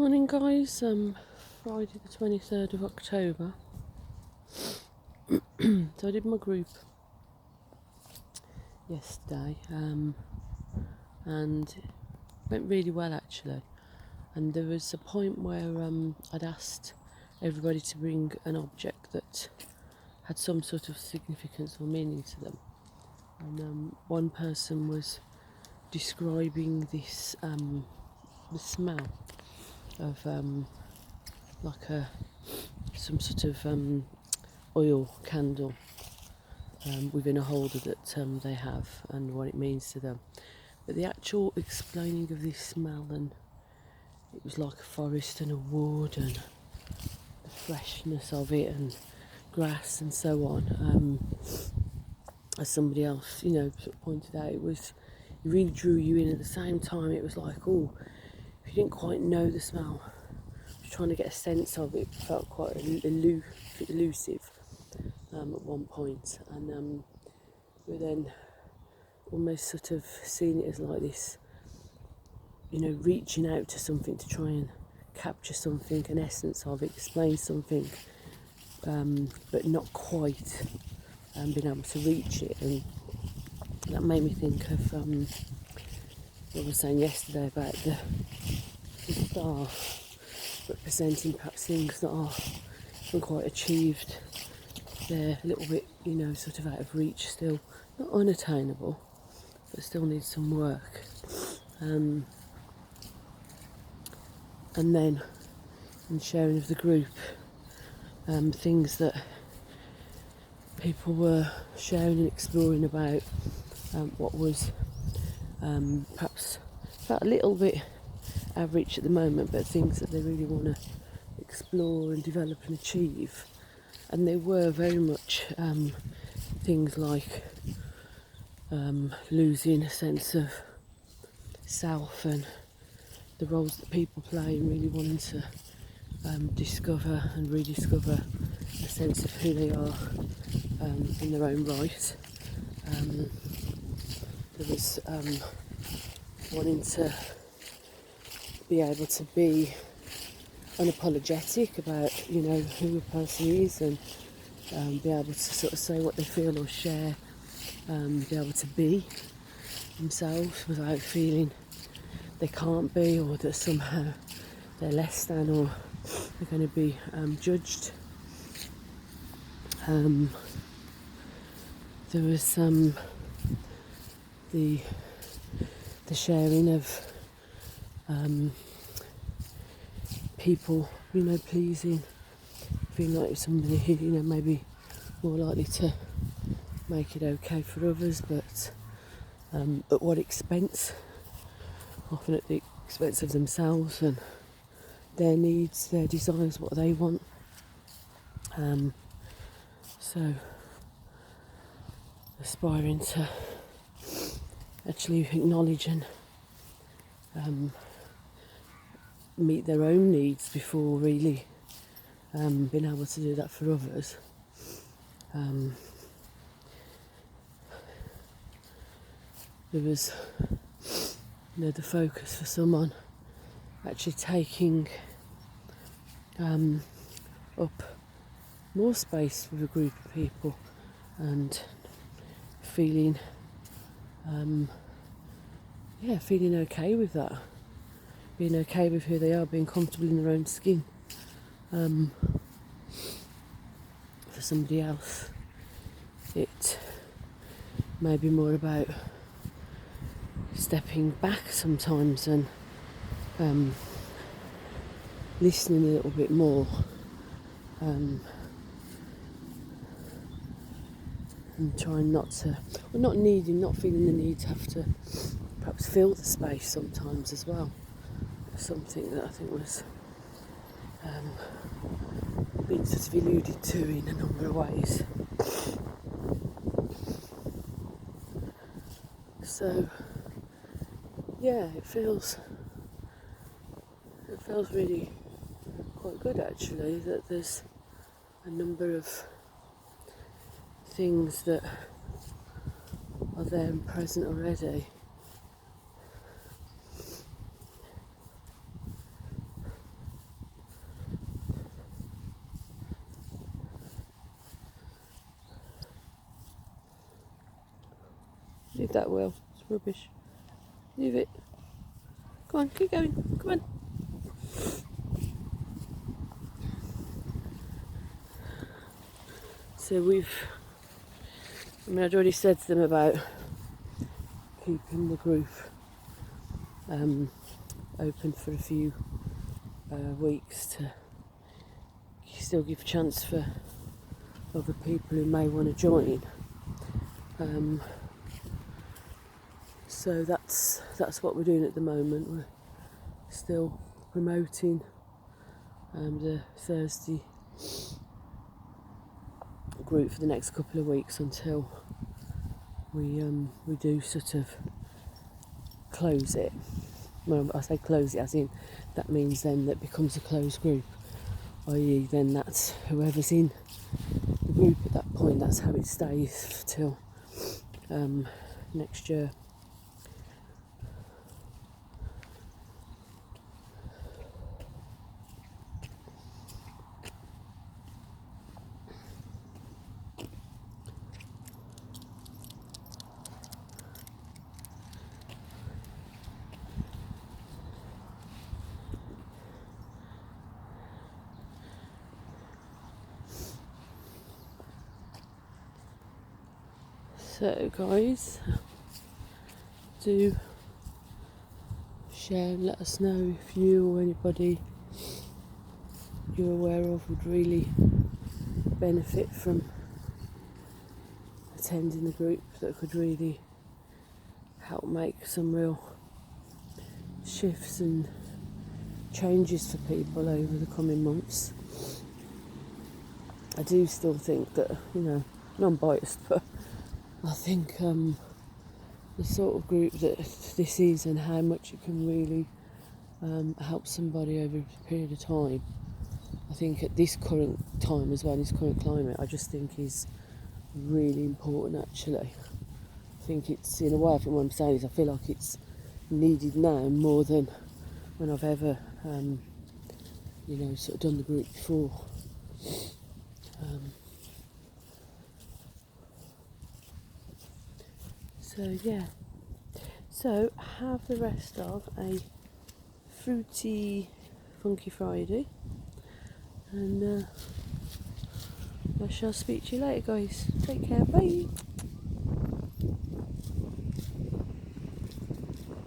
Morning guys, Friday the 23rd of October. So I did my group yesterday and it went really well actually, and there was a point where I'd asked everybody to bring an object that had some sort of significance or meaning to them, and one person was describing this the smell of like some sort of oil candle within a holder that they have, and what it means to them. But the actual explaining of this smell, and it was like a forest and a wood and the freshness of it and grass and so on, as somebody else sort of pointed out, it really drew you in. At the same time it was like, oh, if you didn't quite know the smell, trying to get a sense of it, felt quite elusive at one point, and we're then almost sort of seeing it as like this, reaching out to something to try and capture something, an essence of it, explain something, but not quite being able to reach it. And that made me think of what I was saying yesterday about the star representing perhaps things that haven't quite achieved. They're a little bit, sort of out of reach still, not unattainable, but still need some work. And then in sharing of the group, things that people were sharing and exploring about, what was perhaps felt a little bit out of reach at the moment, but things that they really want to explore and develop and achieve. And they were very much things like losing a sense of self and the roles that people play, and really wanting to discover and rediscover a sense of who they are in their own right. There was wanting to be able to be unapologetic about who a person is, and be able to sort of say what they feel or share, be able to be themselves without feeling they can't be, or that somehow they're less than, or they're going to be judged. There was the sharing of people, pleasing, feeling like somebody who, maybe more likely to make it okay for others, but at what expense? Often at the expense of themselves and their needs, their desires, what they want. So aspiring to actually acknowledge and meet their own needs before really being able to do that for others. There was the focus for someone actually taking up more space with a group of people and feeling feeling okay with that, being okay with who they are, being comfortable in their own skin. For somebody else it may be more about stepping back sometimes and listening a little bit more, and trying not feeling the need to have to perhaps fill the space sometimes as well. Something that I think was being sort of alluded to in a number of ways. So it feels really quite good actually, that there's a number of things that are there and present already. Leave that wheel. It's rubbish. Leave it. Come on, keep going. Come on. So I'd already said to them about keeping the group open for a few weeks to still give a chance for other people who may want to join. So that's what we're doing at the moment. We're still promoting the Thursday group for the next couple of weeks until we do sort of close it. Well, I say close it as in that means then that becomes a closed group, i.e. then that's whoever's in the group at that point, that's how it stays till next year. So guys, do share and let us know if you or anybody you're aware of would really benefit from attending the group, that could really help make some real shifts and changes for people over the coming months. I do still think that, non-biased, but I think the sort of group that this is and how much it can really help somebody over a period of time, I think at this current time as well, this current climate, I just think is really important actually. I think it's, in a way, I think what I'm saying is I feel like it's needed now more than when I've ever, sort of done the group before. So yeah, so have the rest of a fruity, funky Friday, and I shall speak to you later, guys. Take care, bye.